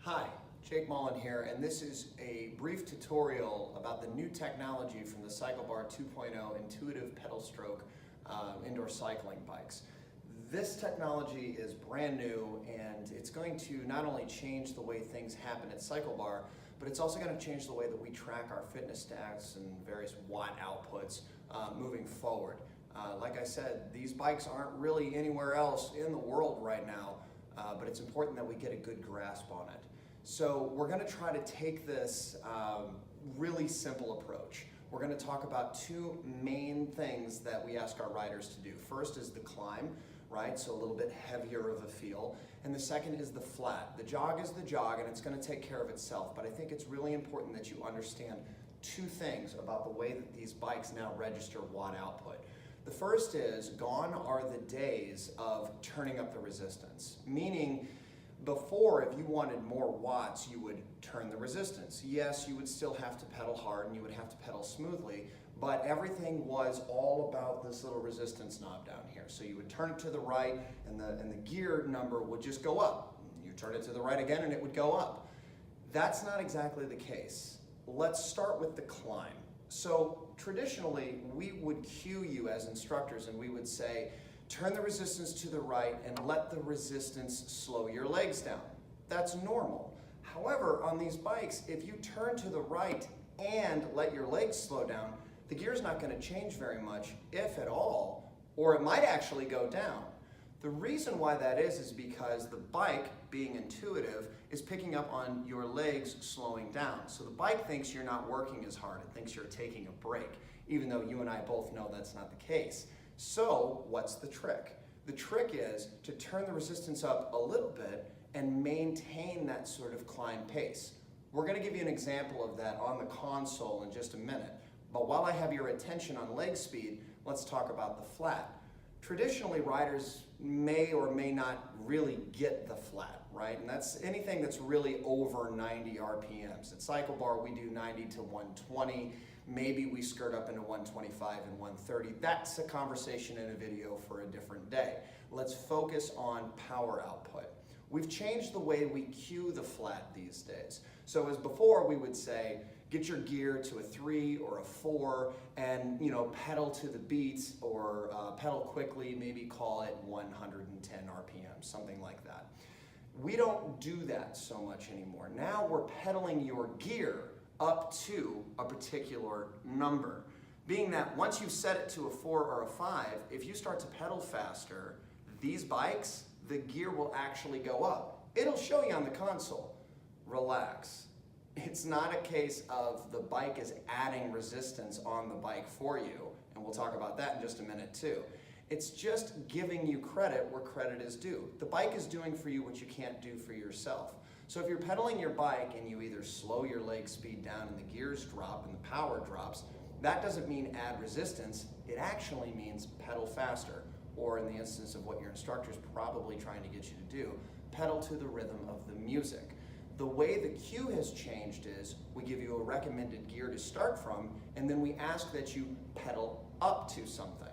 Hi, Jake Mullen here, and this is a brief tutorial about the new technology from the CycleBar 2.0 intuitive pedal stroke indoor cycling bikes. This technology is brand new, and it's going to not only change the way things happen at CycleBar, but it's also going to change the way that we track our fitness stats and various watt outputs moving forward. Like I said, these bikes aren't really anywhere else in the world right now, but it's important that we get a good grasp on it. So we're going to try to take this really simple approach. We're going to talk about two main things that we ask our riders to do. First is the climb, right? So a little bit heavier of a feel. And the second is the flat. The jog is the jog, and it's going to take care of itself. But I think it's really important that you understand two things about the way that these bikes now register watt output. The first is, gone are the days of turning up the resistance, meaning before, if you wanted more watts, you would turn the resistance. Yes, you would still have to pedal hard and you would have to pedal smoothly, but everything was all about this little resistance knob down here. So you would turn it to the right and the gear number would just go up. You turn it to the right again and it would go up. That's not exactly the case. Let's start with the climb. So traditionally, we would cue you as instructors and we would say, turn the resistance to the right and let the resistance slow your legs down. That's normal. However, on these bikes, if you turn to the right and let your legs slow down, the gear's not going to change very much, if at all, or it might actually go down. The reason why that is because the bike, being intuitive, is picking up on your legs slowing down. So the bike thinks you're not working as hard. It thinks you're taking a break, even though you and I both know that's not the case. So what's the trick? The trick is to turn the resistance up a little bit and maintain that sort of climb pace. We're going to give you an example of that on the console in just a minute. But while I have your attention on leg speed, let's talk about the flat. Traditionally, riders may or may not really get the flat, right? And that's anything that's really over 90 RPMs. At CycleBar, we do 90 to 120. Maybe we skirt up into 125 and 130. That's a conversation in a video for a different day. Let's focus on power output. We've changed the way we cue the flat these days. So as before, we would say, get your gear to a 3 or a 4 and pedal to the beats or pedal quickly, maybe call it 110 RPM, something like that. We don't do that so much anymore. Now we're pedaling your gear up to a particular number. Being that once you've set it to a 4 or a 5, if you start to pedal faster, these bikes, the gear will actually go up. It'll show you on the console. Relax. It's not a case of the bike is adding resistance on the bike for you, and we'll talk about that in just a minute too. It's just giving you credit where credit is due. The bike is doing for you what you can't do for yourself. So if you're pedaling your bike and you either slow your leg speed down and the gears drop and the power drops, that doesn't mean add resistance. It actually means pedal faster, or in the instance of what your instructor's probably trying to get you to do, pedal to the rhythm of the music. The way the cue has changed is we give you a recommended gear to start from, and then we ask that you pedal up to something.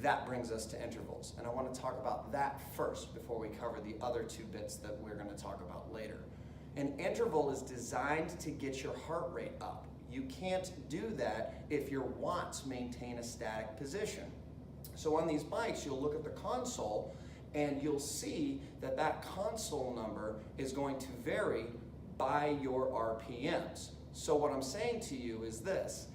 That brings us to intervals, and I want to talk about that first before we cover the other two bits that we're going to talk about later. An interval is designed to get your heart rate up. You can't do that if your watts maintain a static position. So on these bikes, you'll look at the console and you'll see that that console number is going to vary by your RPMs. So what I'm saying to you is this.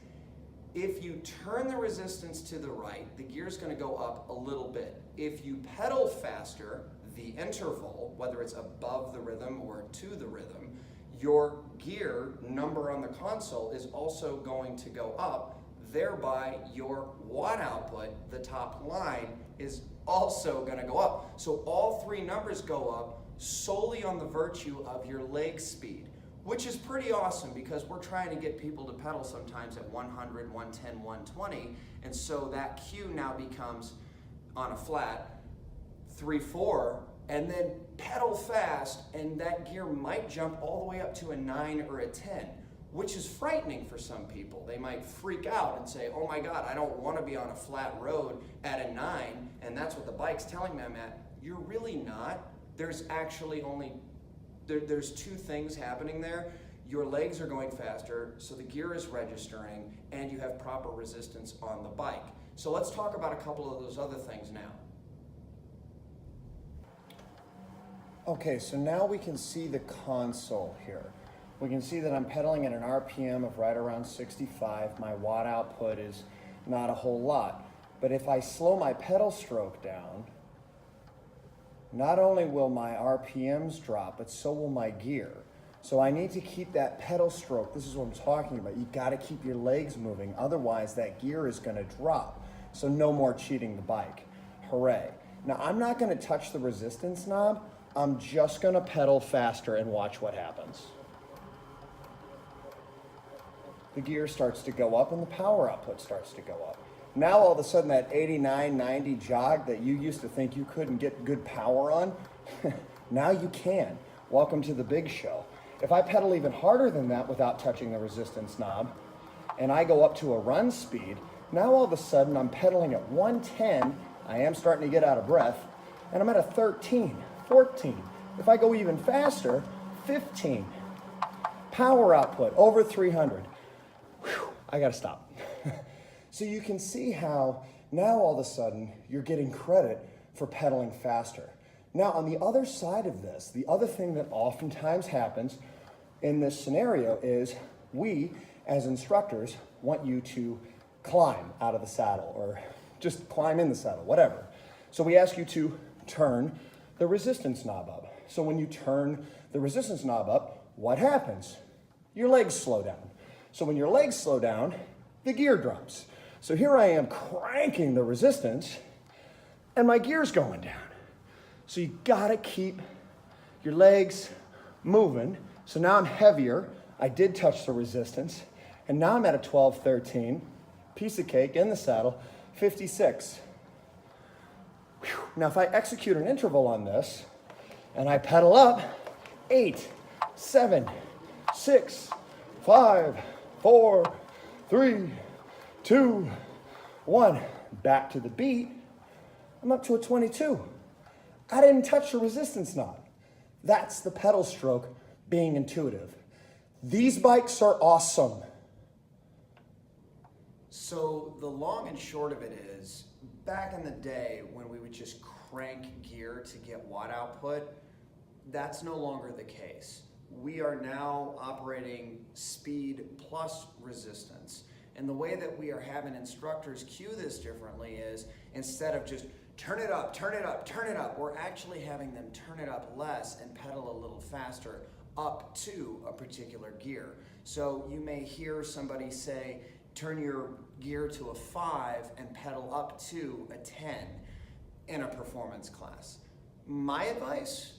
If you turn the resistance to the right, the gear's going to go up a little bit. If you pedal faster, the interval, whether it's above the rhythm or to the rhythm, your gear number on the console is also going to go up, thereby your watt output, the top line, is also going to go up. So all three numbers go up solely on the virtue of your leg speed, which is pretty awesome because we're trying to get people to pedal sometimes at 100, 110, 120, and so that cue now becomes on a flat 3, 4, and then pedal fast, and that gear might jump all the way up to a 9 or a 10, which is frightening for some people. They might freak out and say, oh my God, I don't want to be on a flat road at a 9, and that's what the bike's telling them at. You're really not. There's actually only there's two things happening there. Your legs are going faster, so the gear is registering, and you have proper resistance on the bike. So let's talk about a couple of those other things now. Okay, so now we can see the console here. We can see that I'm pedaling at an RPM of right around 65. My watt output is not a whole lot. But if I slow my pedal stroke down, not only will my RPMs drop, but so will my gear. So I need to keep that pedal stroke. This is what I'm talking about. You got to keep your legs moving. Otherwise, that gear is going to drop. So no more cheating the bike. Hooray. Now, I'm not going to touch the resistance knob. I'm just going to pedal faster and watch what happens. The gear starts to go up and the power output starts to go up. Now all of a sudden that 89, 90 jog that you used to think you couldn't get good power on, now you can. Welcome to the big show. If I pedal even harder than that without touching the resistance knob, and I go up to a run speed, now all of a sudden I'm pedaling at 110, I am starting to get out of breath, and I'm at a 13, 14. If I go even faster, 15. Power output over 300. Whew, I gotta stop. So you can see how now all of a sudden you're getting credit for pedaling faster. Now on the other side of this, the other thing that oftentimes happens in this scenario is we as instructors want you to climb out of the saddle or just climb in the saddle, whatever. So we ask you to turn the resistance knob up. So when you turn the resistance knob up, what happens? Your legs slow down. So when your legs slow down, the gear drops. So here I am cranking the resistance and my gear's going down. So you gotta keep your legs moving. So now I'm heavier. I did touch the resistance and now I'm at a 12, 13, piece of cake in the saddle, 56. Whew. Now if I execute an interval on this and I pedal up, 8, 7, 6, 5, 4, 3, 2, 1, back to the beat, I'm up to a 22. I didn't touch the resistance knob. That's the pedal stroke being intuitive. These bikes are awesome. So the long and short of it is, back in the day when we would just crank gear to get watt output, that's no longer the case. We are now operating speed plus resistance. And the way that we are having instructors cue this differently is, instead of just turn it up, turn it up, turn it up, we're actually having them turn it up less and pedal a little faster up to a particular gear. So you may hear somebody say, turn your gear to a 5 and pedal up to a 10 in a performance class. My advice,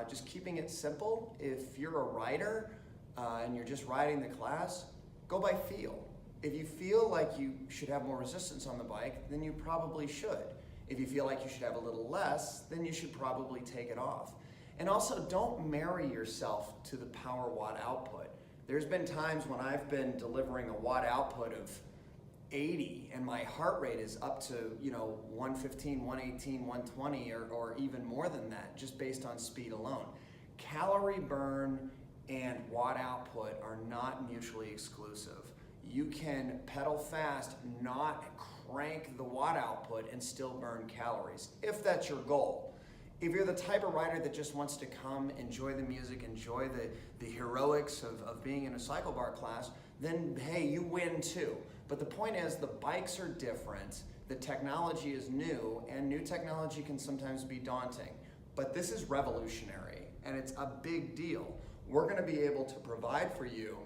just keeping it simple, if you're a rider and you're just riding the class, go by feel. If you feel like you should have more resistance on the bike, then you probably should. If you feel like you should have a little less, then you should probably take it off. And also, don't marry yourself to the power watt output. There's been times when I've been delivering a watt output of 80 and my heart rate is up to 115, 118, 120 or even more than that, just based on speed alone. Calorie burn and watt output are not mutually exclusive. You can pedal fast, not crank the watt output, and still burn calories, if that's your goal. If you're the type of rider that just wants to come, enjoy the music, enjoy the heroics of being in a CycleBar class, then hey, you win too. But the point is, the bikes are different, the technology is new, and new technology can sometimes be daunting. But this is revolutionary, and it's a big deal. We're gonna be able to provide for you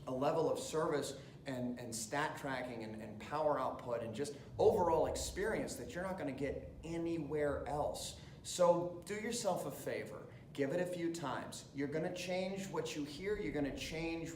a level of service and stat tracking and power output and just overall experience that you're not gonna get anywhere else. So do yourself a favor, give it a few times. You're gonna change what you hear, you're gonna change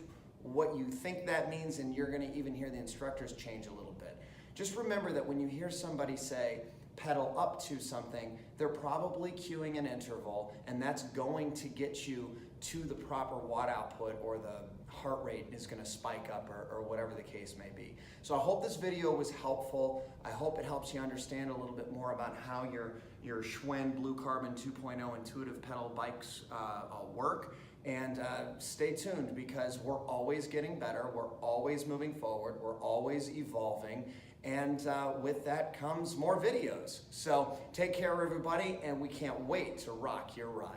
what you think that means, and you're gonna even hear the instructors change a little bit. Just remember that when you hear somebody say, pedal up to something, they're probably cueing an interval, and that's going to get you to the proper watt output, or the heart rate is going to spike up, or whatever the case may be. So I hope this video was helpful. I hope it helps you understand a little bit more about how your your Schwinn Blue Carbon 2.0 intuitive pedal bikes work. And stay tuned, because we're always getting better, we're always moving forward, we're always evolving, and with that comes more videos. So take care, everybody, and we can't wait to rock your ride.